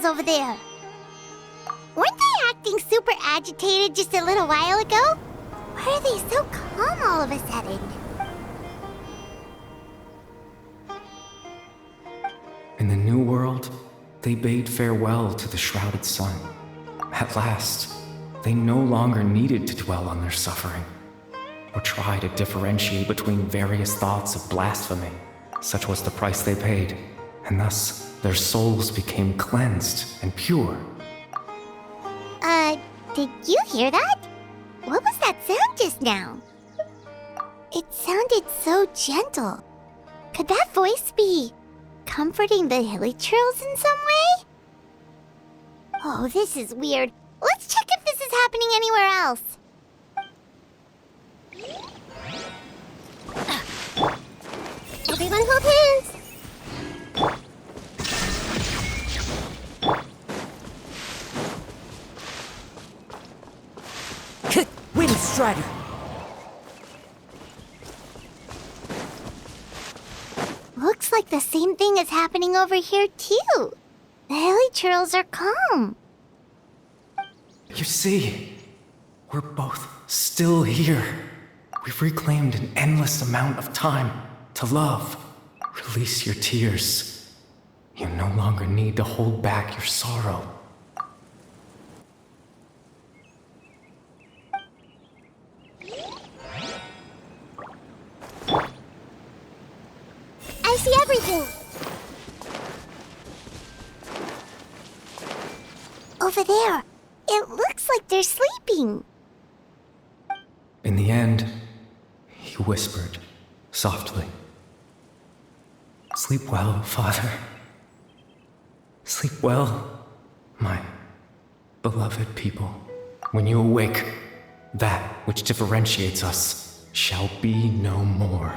animals over there? Weren't they acting super agitated just a little while ago? Why are they so calm all of a sudden? In the new world, they bade farewell to the shrouded sun. At last, they no longer needed to dwell on their suffering, or try to differentiate between various thoughts of blasphemy. Such was the price they paid, and thus their souls became cleansed and pure. Did you hear that? What was that sound just now? It sounded so gentle. Could that voice be comforting the villagers in some way? Oh, this is weird. Let's check if this is happening anywhere else. Everyone hold hands. Wind Strider! Looks like the same thing is happening over here, too. The hilly churls are calm. You see, we're both still here. We've reclaimed an endless amount of time to love. Release your tears. You no longer need to hold back your sorrow. I see everything. Over there. It looks like they're sleeping. In the end, he whispered softly. Sleep well, Father. Sleep well, my beloved people. When you awake, that which differentiates us shall be no more.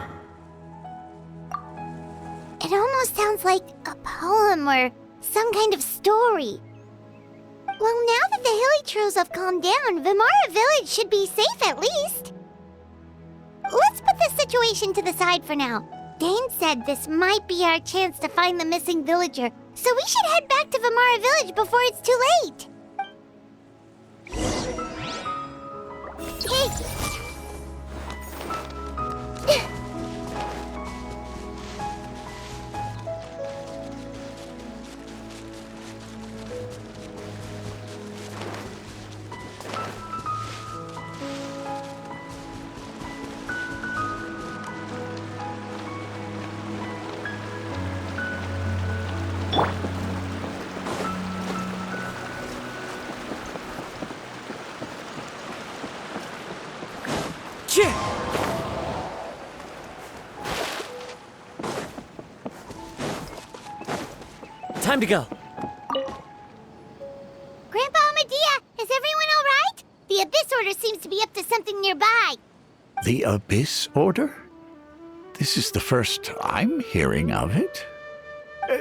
It almost sounds like a poem or some kind of story. Well, now that the hilly trolls have calmed down, Vimara village should be safe at least. Let's put this situation to the side for now. Dane said this might be our chance to find the missing villager, so we should head back to Vimara village before it's too late. Hey! Time to go. Grandpa Amadea, is everyone all right? The Abyss Order seems to be up to something nearby. The Abyss Order? This is the first I'm hearing of it.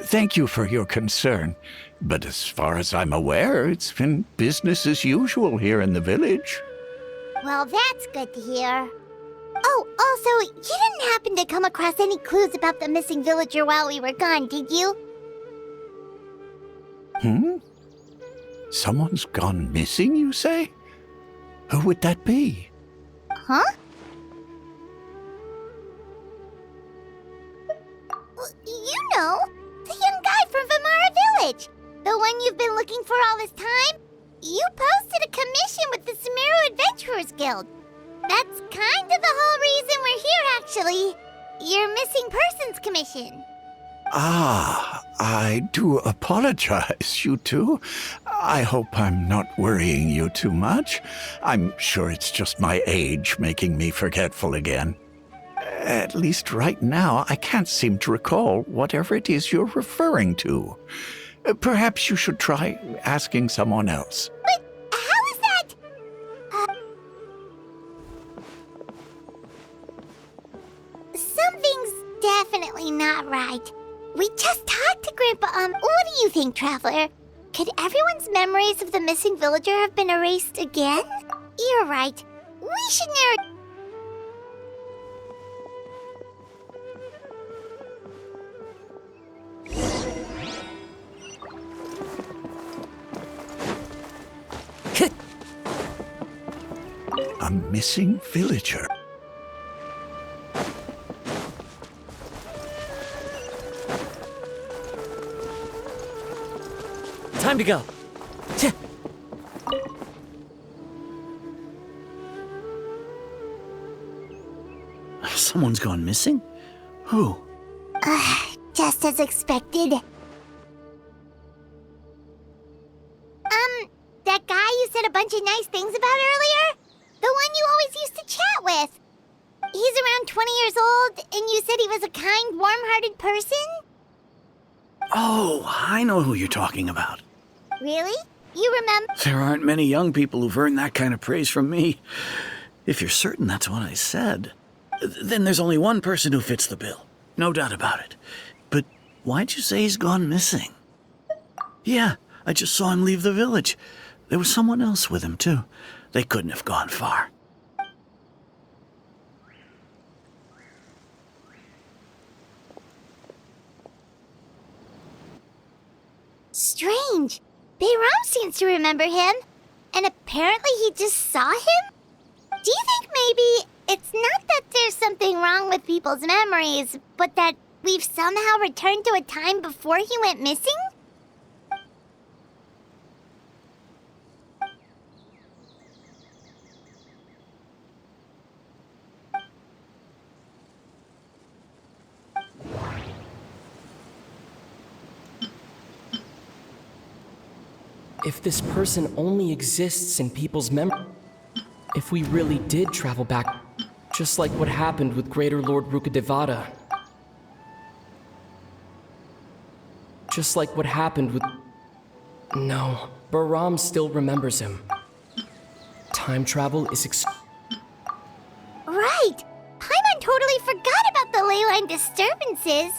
Thank you for your concern, but as far as I'm aware, it's been business as usual here in the village. Well, that's good to hear. Oh, also, you didn't happen to come across any clues about the missing villager while we were gone, did you? Someone's gone missing, you say? Who would that be? Huh? You know, the young guy from Vimara village. The one you've been looking for all this time. You posted a commission with the Sumeru Adventurers Guild. That's kind of the whole reason we're here, actually. Your missing persons commission. Ah, I do apologize, you two. I hope I'm not worrying you too much. I'm sure it's just my age making me forgetful again. At least right now, I can't seem to recall whatever it is you're referring to. Perhaps you should try asking someone else. But how is that? Something's definitely not right. We just talked to Grandpa. What do you think, Traveler? Could everyone's memories of the missing villager have been erased again? You're right. We should narrow... a missing villager. Time to go. Tch. Someone's gone missing? Who? Just as expected. That guy you said a bunch of nice things about earlier? The one you always used to chat with. He's around 20 years old, and you said he was a kind, warm-hearted person? Oh, I know who you're talking about. Really? You remember? There aren't many young people who've earned that kind of praise from me. If you're certain that's what I said, then there's only one person who fits the bill. No doubt about it. But why'd you say he's gone missing? Yeah, I just saw him leave the village. There was someone else with him, too. They couldn't have gone far. Strange. Bayram seems to remember him. And apparently he just saw him? Do you think maybe it's not that there's something wrong with people's memories, but that we've somehow returned to a time before he went missing? If this person only exists in people's memory, if we really did travel back, just like what happened with Greater Lord Rukadevada, just like what happened with... No, Bahram still remembers him. Time travel is Right! Paimon totally forgot about the leyline disturbances.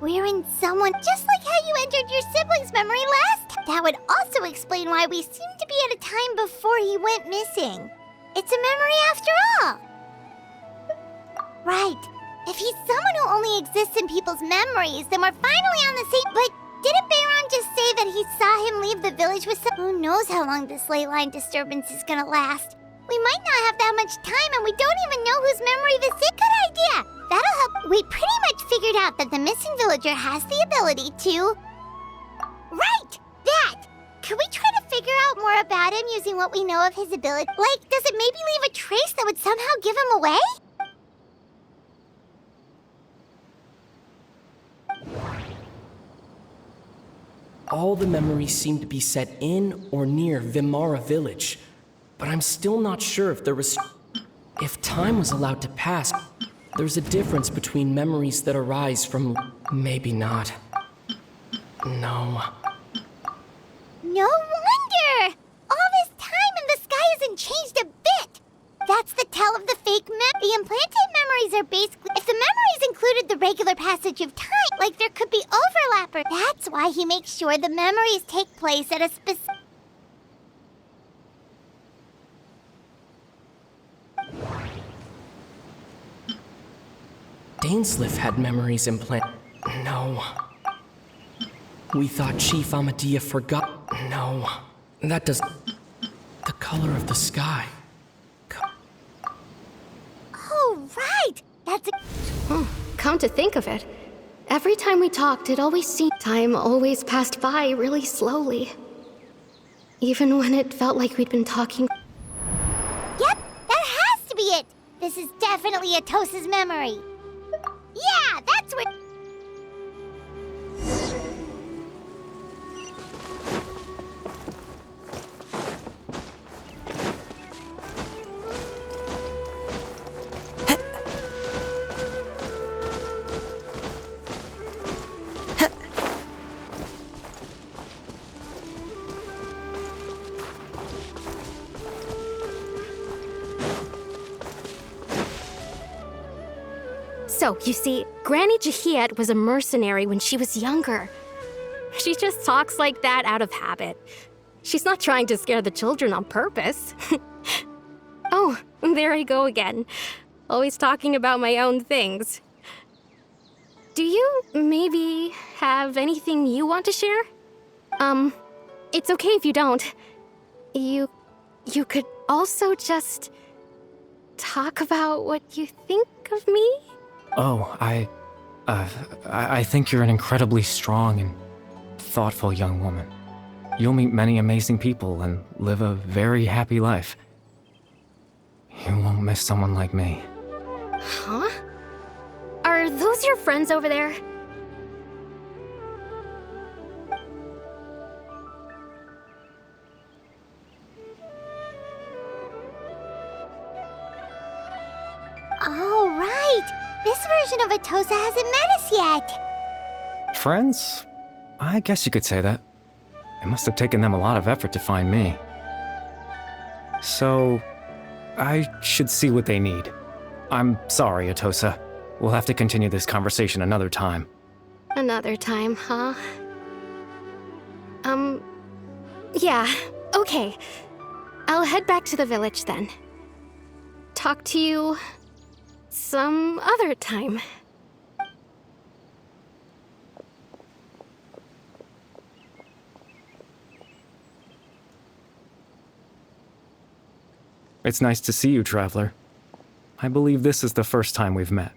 We're in someone just like how you entered your sibling's memory last time. That would also explain why we seem to be at a time before he went missing. It's a memory after all. Right. If he's someone who only exists in people's memories, then we're finally on the same... But didn't Bayron just say that he saw him leave the village with some... Who knows how long this ley line disturbance is gonna last? We might not have that much time, and we don't even know whose memory this is. Good idea! That'll help. We pretty much figured out that the missing villager has the ability to... Right! That! Could we try to figure out more about him using what we know of his ability? Like, does it maybe leave a trace that would somehow give him away? all the memories seem to be set in or near Vimara village, but I'm still not sure if there was... If time was allowed to pass, there's a difference between memories that arise from... Maybe not. No. No wonder! All this time and the sky hasn't changed a bit! That's the tell of the fake The implanted memories are basically... If the memories included the regular passage of time, like there could be overlapper. That's why he makes sure the memories take place at a specific... Dainsleif had memories implanted. No. We thought Chief Amadia forgot. No. That does... The color of the sky. Oh, right! That's a... Come to think of it, every time we talked, it always seemed time always passed by really slowly. Even when it felt like we'd been talking... Yep, that has to be it! This is definitely Atos's memory. Yeah, that's what... So, you see, Granny Jahiet was a mercenary when she was younger. She just talks like that out of habit. She's not trying to scare the children on purpose. Oh, there I go again. Always talking about my own things. Do you maybe have anything you want to share? It's okay if you don't. You could also just talk about what you think of me? Oh, I think you're an incredibly strong and thoughtful young woman. You'll meet many amazing people and live a very happy life. You won't miss someone like me. Huh? Are those your friends over there? Oh, right! This version of Atosa hasn't met us yet! Friends? I guess you could say that. It must have taken them a lot of effort to find me. So, I should see what they need. I'm sorry, Atosa. We'll have to continue this conversation another time. Another time, huh? Yeah, okay. I'll head back to the village then. Talk to you some other time. It's nice to see you, Traveler. I believe this is the first time we've met.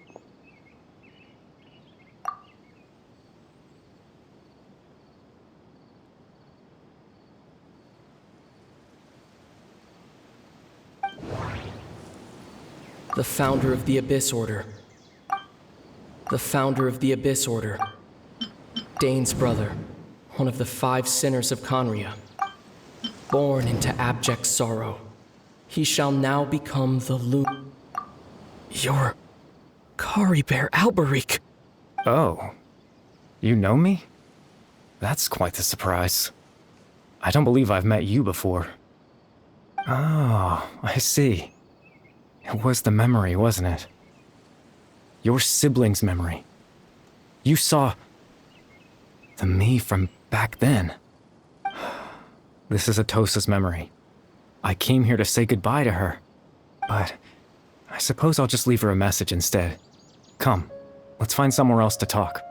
The founder of the Abyss Order. The founder of the Abyss Order. Dane's brother, one of the 5 sinners of Conria. Born into abject sorrow, he shall now become the You're Caribert Alberic. Oh. You know me? That's quite the surprise. I don't believe I've met you before. Oh, I see. It was the memory, wasn't it? Your sibling's memory. You saw the me from back then. This is Atosa's memory. I came here to say goodbye to her, but I suppose I'll just leave her a message instead. Come, let's find somewhere else to talk.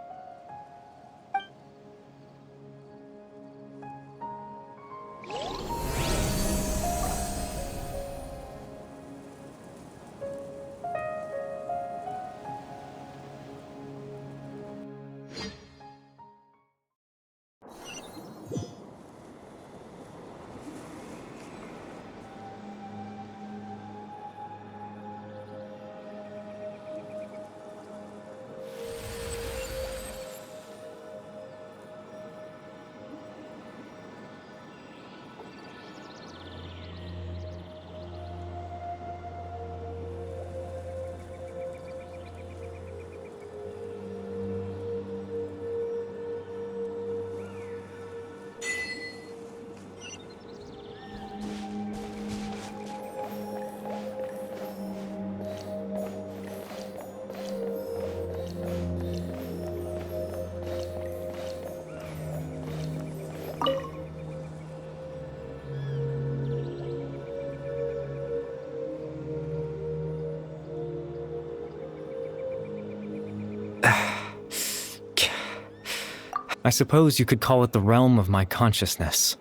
I suppose you could call it the realm of my consciousness.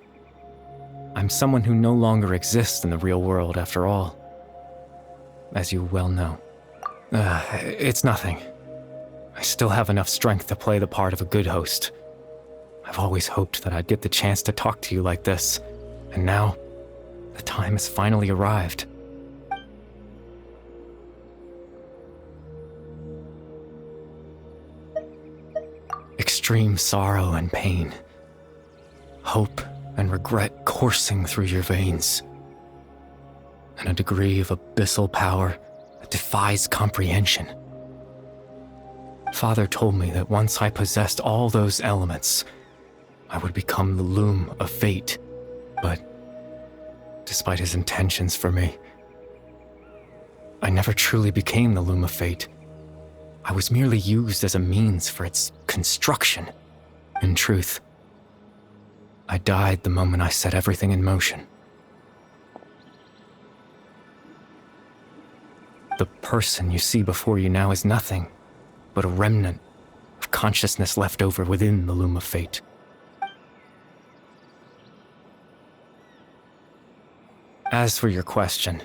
I'm someone who no longer exists in the real world, after all. As you well know. It's nothing. I still have enough strength to play the part of a good host. I've always hoped that I'd get the chance to talk to you like this, and now, the time has finally arrived. Extreme sorrow and pain, hope and regret coursing through your veins, and a degree of abyssal power that defies comprehension. Father told me that once I possessed all those elements, I would become the loom of fate, but despite his intentions for me, I never truly became the loom of fate. I was merely used as a means for its construction. In truth, I died the moment I set everything in motion. The person you see before you now is nothing but a remnant of consciousness left over within the loom of fate. As for your question,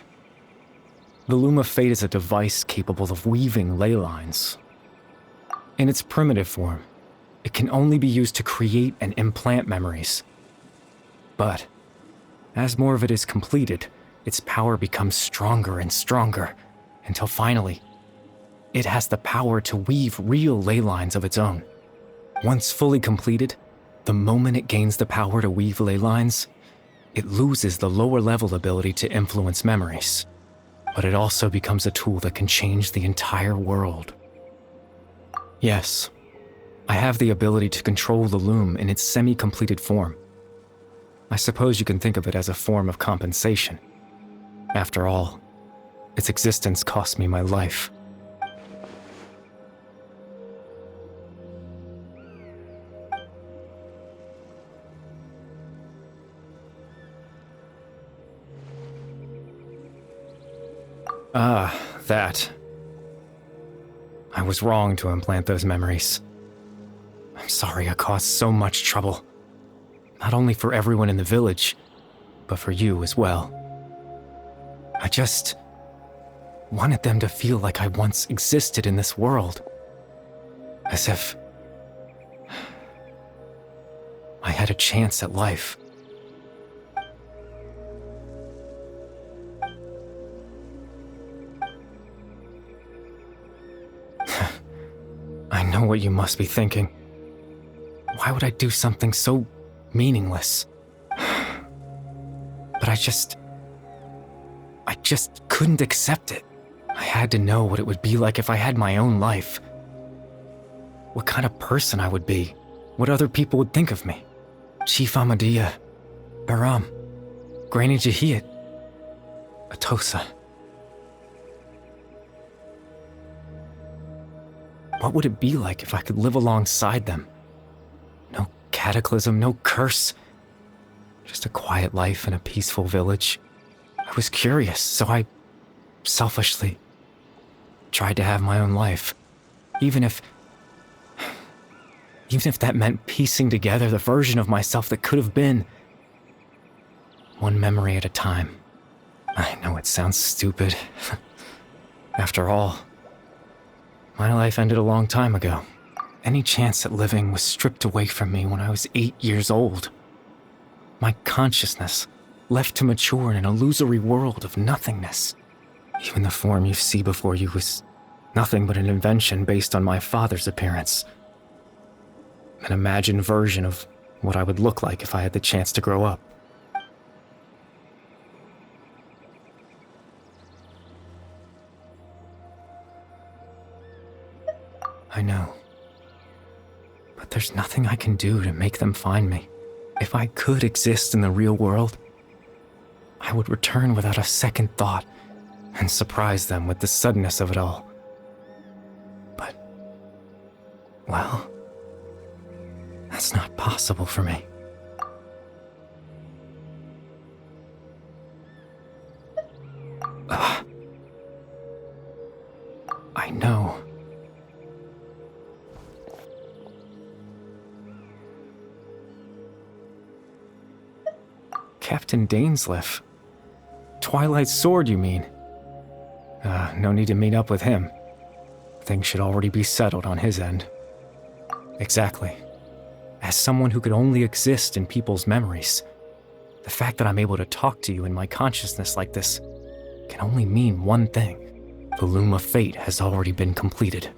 The Loom of Fate is a device capable of weaving ley lines. In its primitive form, it can only be used to create and implant memories. But, as more of it is completed, its power becomes stronger and stronger, until finally, it has the power to weave real ley lines of its own. Once fully completed, the moment it gains the power to weave ley lines, it loses the lower level ability to influence memories. But it also becomes a tool that can change the entire world. Yes, I have the ability to control the loom in its semi-completed form. I suppose you can think of it as a form of compensation. After all, its existence cost me my life. Ah, that. I was wrong to implant those memories. I'm sorry I caused so much trouble. Not only for everyone in the village, but for you as well. I just wanted them to feel like I once existed in this world. As if I had a chance at life. I know what you must be thinking. Why would I do something so meaningless? But I just couldn't accept it. I had to know what it would be like if I had my own life. What kind of person I would be. What other people would think of me. Chief Ahmadiyya, Baram, Granny Jahiyat, Atosa. What would it be like if I could live alongside them? No cataclysm, no curse. Just a quiet life in a peaceful village. I was curious, so I selfishly tried to have my own life. Even if that meant piecing together the version of myself that could have been. One memory at a time. I know it sounds stupid. After all, my life ended a long time ago. Any chance at living was stripped away from me when I was 8 years old. My consciousness left to mature in an illusory world of nothingness. Even the form you see before you was nothing but an invention based on my father's appearance. An imagined version of what I would look like if I had the chance to grow up. I know. But there's nothing I can do to make them find me. If I could exist in the real world, I would return without a second thought and surprise them with the suddenness of it all. But, well, that's not possible for me. I know. Captain Dainsleif. Twilight's sword, you mean? No need to meet up with him. Things should already be settled on his end. Exactly. As someone who could only exist in people's memories, the fact that I'm able to talk to you in my consciousness like this can only mean one thing. The Loom of Fate has already been completed.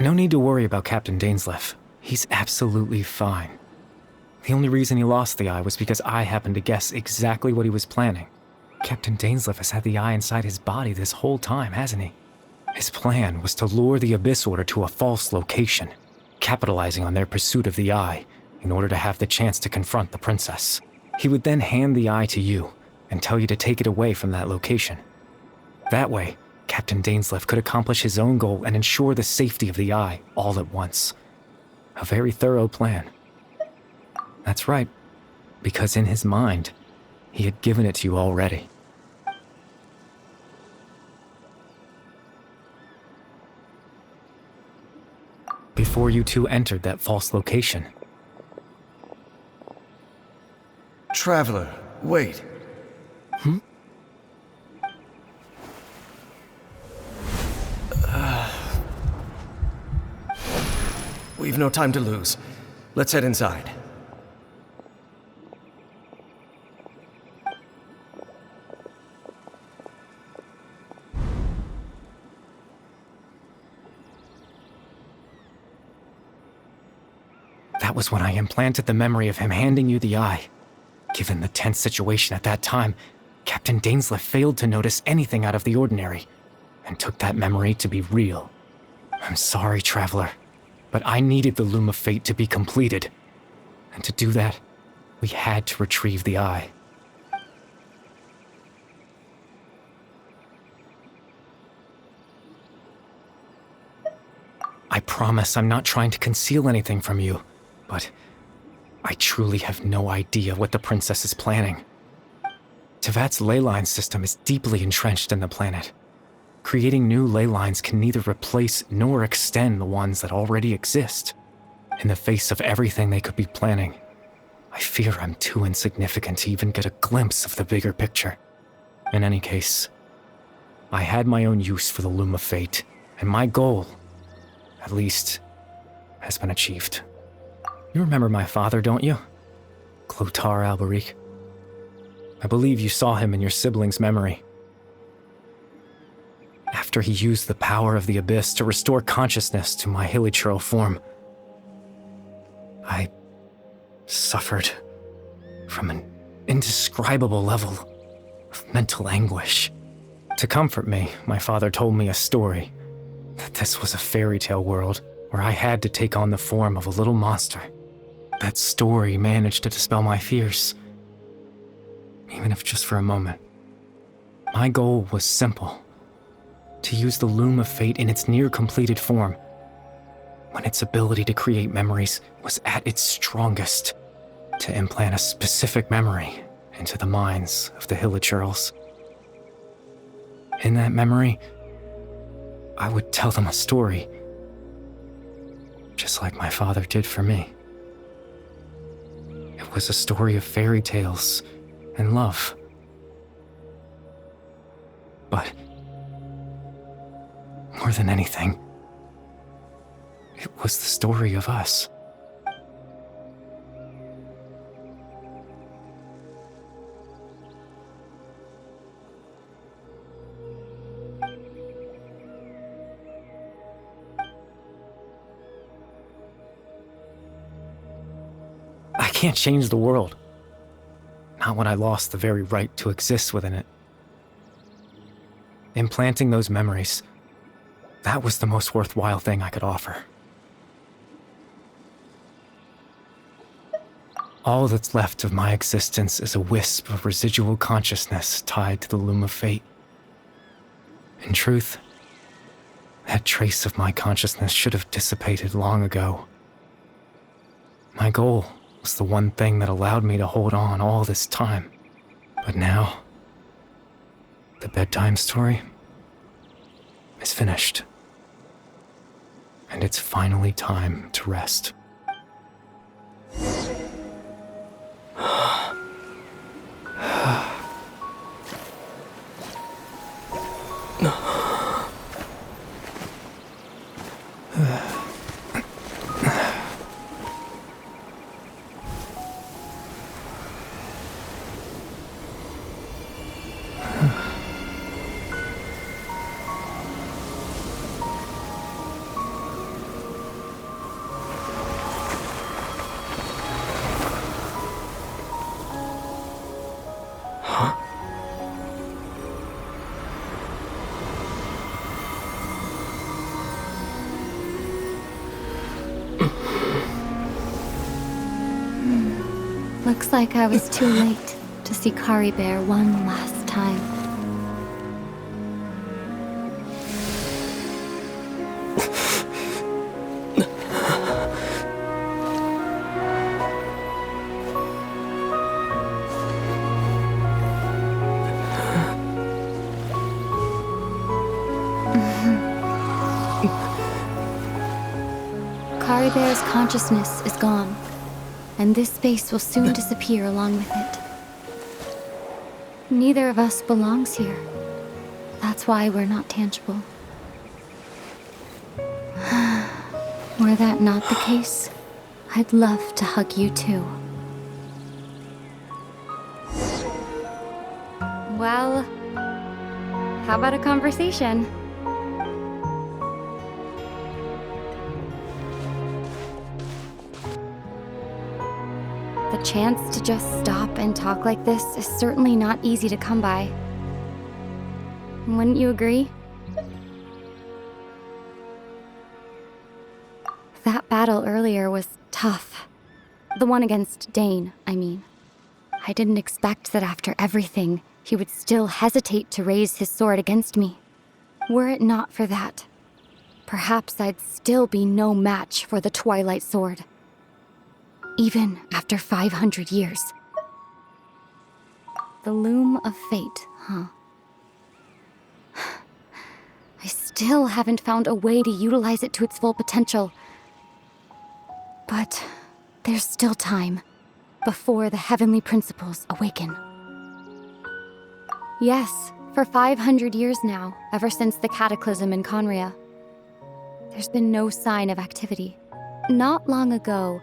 No need to worry about Captain Dainsleif. He's absolutely fine. The only reason he lost the eye was because I happened to guess exactly what he was planning. Captain Dainsleif has had the eye inside his body this whole time, hasn't he? His plan was to lure the Abyss Order to a false location, capitalizing on their pursuit of the eye in order to have the chance to confront the princess. He would then hand the eye to you and tell you to take it away from that location. That way, Captain Dainsleif could accomplish his own goal and ensure the safety of the eye all at once. A very thorough plan. That's right, because in his mind, he had given it to you already. before you two entered that false location. Traveler, wait. We've no time to lose. Let's head inside. That was when I implanted the memory of him handing you the eye. Given the tense situation at that time, Captain Dainsleif failed to notice anything out of the ordinary, and took that memory to be real. I'm sorry, Traveler, but I needed the Loom of Fate to be completed. And to do that, we had to retrieve the eye. I promise I'm not trying to conceal anything from you, but I truly have no idea what the princess is planning. Tevat's ley line system is deeply entrenched in the planet. Creating new ley lines can neither replace nor extend the ones that already exist. In the face of everything they could be planning, I fear I'm too insignificant to even get a glimpse of the bigger picture. In any case, I had my own use for the Loom of Fate, and my goal, at least, has been achieved. You remember my father, don't you? Clotar Alberic. I believe you saw him in your sibling's memory. After he used the power of the Abyss to restore consciousness to my hilichurl form, I suffered from an indescribable level of mental anguish. To comfort me, my father told me a story, that this was a fairy tale world where I had to take on the form of a little monster. That story managed to dispel my fears, even if just for a moment. My goal was simple: to use the Loom of Fate in its near-completed form, when its ability to create memories was at its strongest, to implant a specific memory into the minds of the hilichurls. In that memory, I would tell them a story, just like my father did for me. It was a story of fairy tales and love. But more than anything, it was the story of us. I can't change the world. Not when I lost the very right to exist within it. Implanting those memories, that was the most worthwhile thing I could offer. All that's left of my existence is a wisp of residual consciousness tied to the Loom of Fate. In truth, that trace of my consciousness should have dissipated long ago. My goal was the one thing that allowed me to hold on all this time. But now, the bedtime story is finished. And it's finally time to rest. Looks like I was too late to see Caribert one last time. Caribert's consciousness is gone, and this space will soon disappear along with it. Neither of us belongs here. That's why we're not tangible. Were that not the case, I'd love to hug you too. Well, how about a conversation? The chance to just stop and talk like this is certainly not easy to come by. Wouldn't you agree? That battle earlier was tough. The one against Dane, I mean. I didn't expect that after everything, he would still hesitate to raise his sword against me. Were it not for that, perhaps I'd still be no match for the Twilight Sword. Even after 500 years. The loom of fate, huh? I still haven't found a way to utilize it to its full potential. But there's still time before the heavenly principles awaken. Yes, for 500 years now, ever since the cataclysm in Conria, there's been no sign of activity. Not long ago,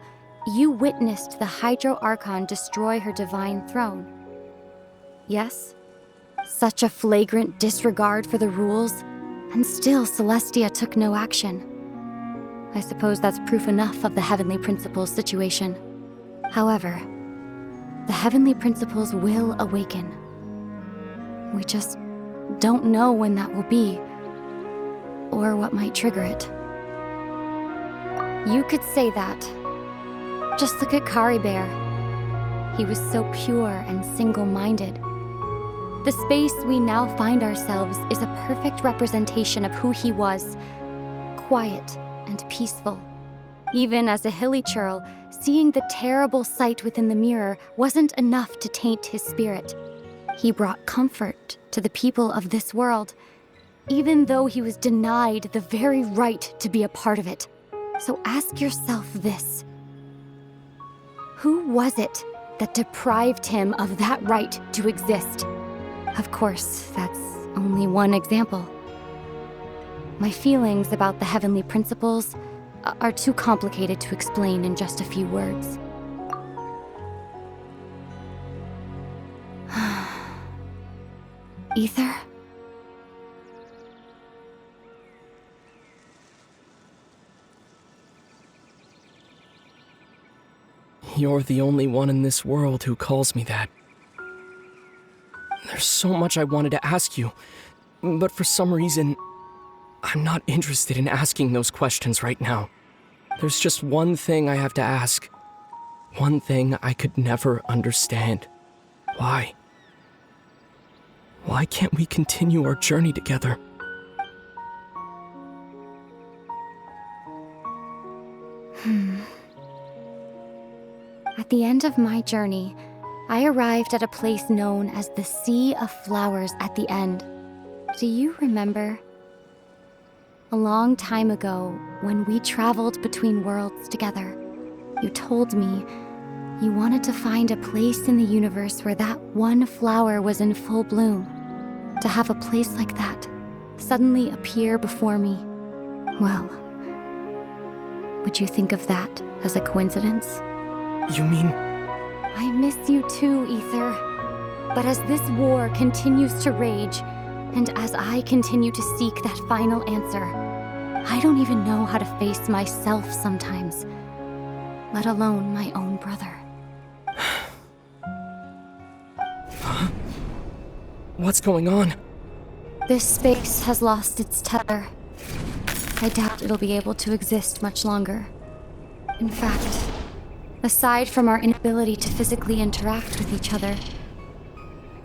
you witnessed the Hydro Archon destroy her divine throne. Yes, such a flagrant disregard for the rules, and still Celestia took no action. I suppose that's proof enough of the Heavenly Principles situation. However, the Heavenly Principles will awaken. We just don't know when that will be, or what might trigger it. You could say that. Just look at Caribert. He was so pure and single-minded. The space we now find ourselves is a perfect representation of who he was. Quiet and peaceful. Even as a hilly churl, seeing the terrible sight within the mirror wasn't enough to taint his spirit. He brought comfort to the people of this world, even though he was denied the very right to be a part of it. So ask yourself this. Who was it that deprived him of that right to exist? Of course, that's only one example. My feelings about the heavenly principles are too complicated to explain in just a few words. Ether? You're the only one in this world who calls me that. There's so much I wanted to ask you, but for some reason, I'm not interested in asking those questions right now. There's just one thing I have to ask. One thing I could never understand. Why? Why can't we continue our journey together? At the end of my journey, I arrived at a place known as the Sea of Flowers at the end. Do you remember? A long time ago, when we traveled between worlds together, you told me you wanted to find a place in the universe where that one flower was in full bloom. To have a place like that suddenly appear before me. Well, would you think of that as a coincidence? You mean... I miss you too, Ether. But as this war continues to rage, and as I continue to seek that final answer, I don't even know how to face myself sometimes, let alone my own brother. What's going on? This space has lost its tether. I doubt it'll be able to exist much longer. In fact, aside from our inability to physically interact with each other,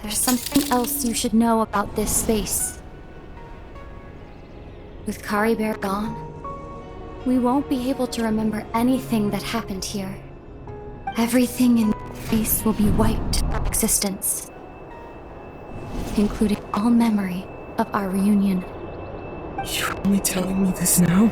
there's something else you should know about this space. With Caribert gone, we won't be able to remember anything that happened here. Everything in this space will be wiped from existence, including all memory of our reunion. You're only telling me this now?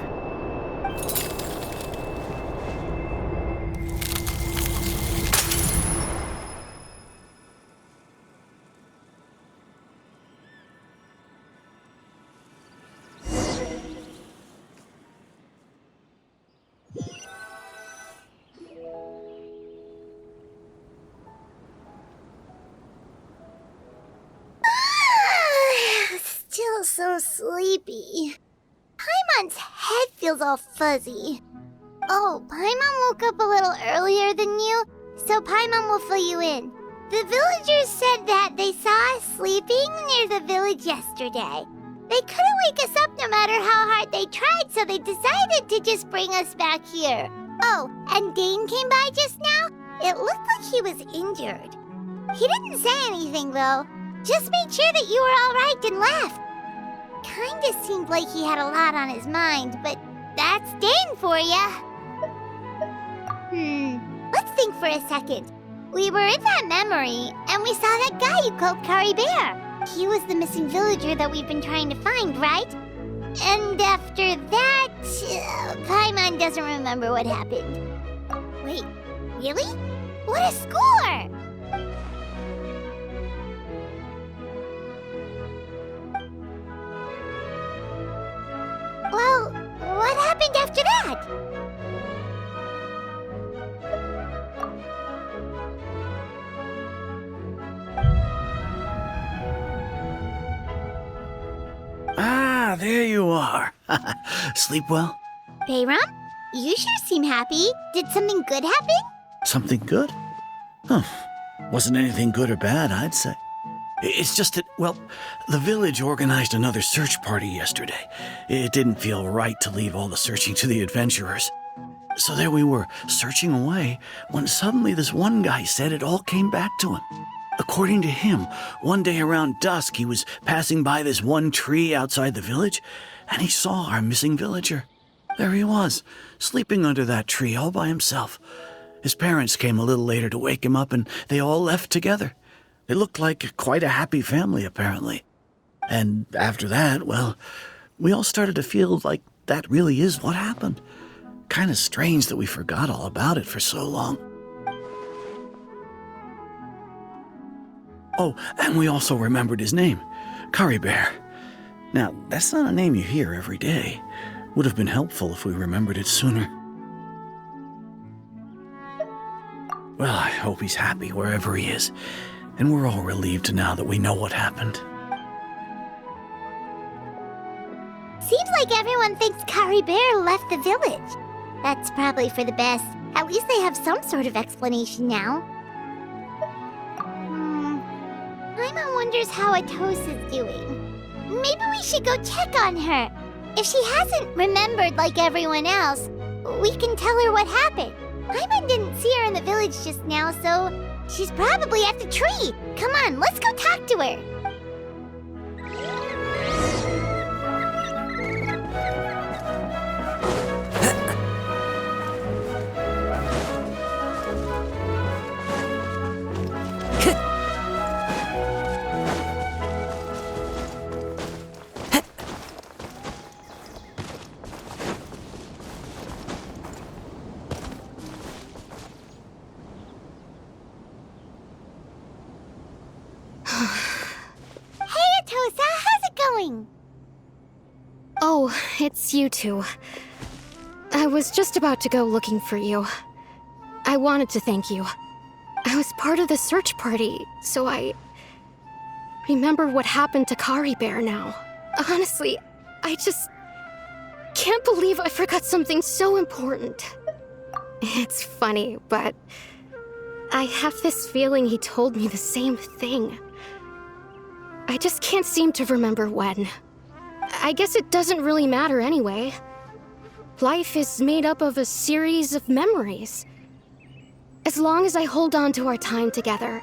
sleepy. Paimon's head feels all fuzzy. Oh, Paimon woke up a little earlier than you, so Paimon will fill you in. The villagers said that they saw us sleeping near the village yesterday. They couldn't wake us up no matter how hard they tried, so they decided to just bring us back here. Oh, and Dane came by just now. It looked like he was injured. He didn't say anything, though. Just made sure that you were all right and left. Kinda seemed like he had a lot on his mind, but that's Dane for ya. Let's think for a second. We were in that memory, and we saw that guy you called Caribert. He was the missing villager that we've been trying to find, right? And after that, Paimon doesn't remember what happened. Wait, really? What a score! Well, what happened after that? Ah, there you are. Sleep well? Bayram, you sure seem happy. Did something good happen? Something good? Huh. Wasn't anything good or bad, I'd say. It's just that, well, the village organized another search party yesterday. It didn't feel right to leave all the searching to the adventurers. So there we were, searching away, when suddenly this one guy said it all came back to him. According to him, one day around dusk, he was passing by this one tree outside the village, and he saw our missing villager. There he was, sleeping under that tree all by himself. His parents came a little later to wake him up, and they all left together. They looked like quite a happy family, apparently. And after that, well, we all started to feel like that really is what happened. Kind of strange that we forgot all about it for so long. Oh, and we also remembered his name, Caribert. Now, that's not a name you hear every day. Would have been helpful if we remembered it sooner. Well, I hope he's happy wherever he is, and we're all relieved now that we know what happened. Seems like everyone thinks Caribert left the village. That's probably for the best. At least they have some sort of explanation now. Paimon wonders how Atosa's doing. Maybe we should go check on her. If she hasn't remembered like everyone else, we can tell her what happened. Paimon didn't see her in the village just now, so she's probably at the tree. Come on, let's go talk to her. Oh, it's you two. I was just about to go looking for you. I wanted to thank you. I was part of the search party, so I remember what happened to Caribert now. Honestly, I just can't believe I forgot something so important. It's funny, but I have this feeling he told me the same thing. I just can't seem to remember when. I guess it doesn't really matter anyway. Life is made up of a series of memories. As long as I hold on to our time together,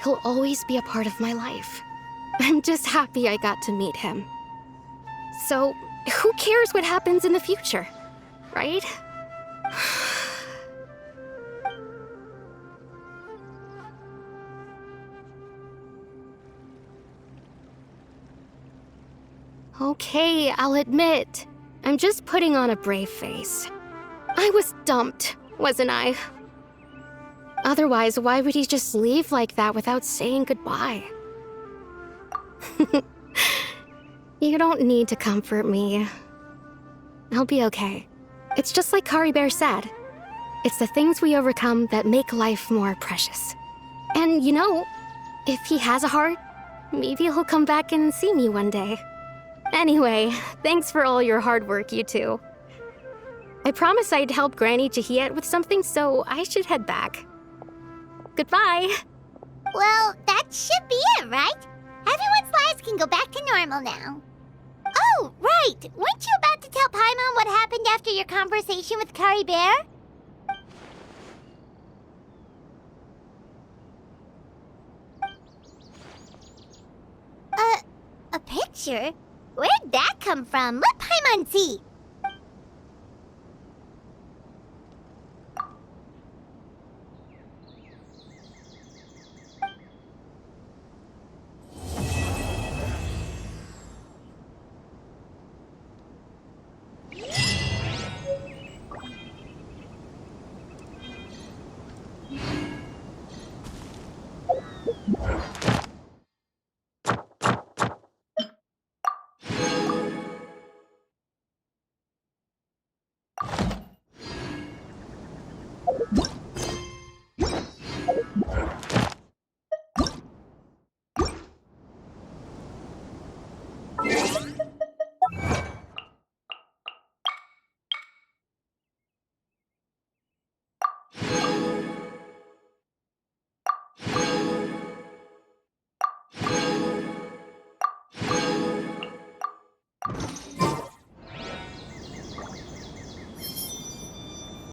he'll always be a part of my life. I'm just happy I got to meet him. So, who cares what happens in the future, right? Okay, I'll admit, I'm just putting on a brave face. I was dumped, wasn't I? Otherwise, why would he just leave like that without saying goodbye? You don't need to comfort me. I'll be okay. It's just like Caribert said. It's the things we overcome that make life more precious. And you know, if he has a heart, maybe he'll come back and see me one day. Anyway, thanks for all your hard work, you two. I promised I'd help Granny Jahiet with something, so I should head back. Goodbye. Well, that should be it, right? Everyone's lives can go back to normal now. Oh, right! Weren't you about to tell Paimon what happened after your conversation with Caribert? A picture? Where'd that come from? Let Paimon see. What?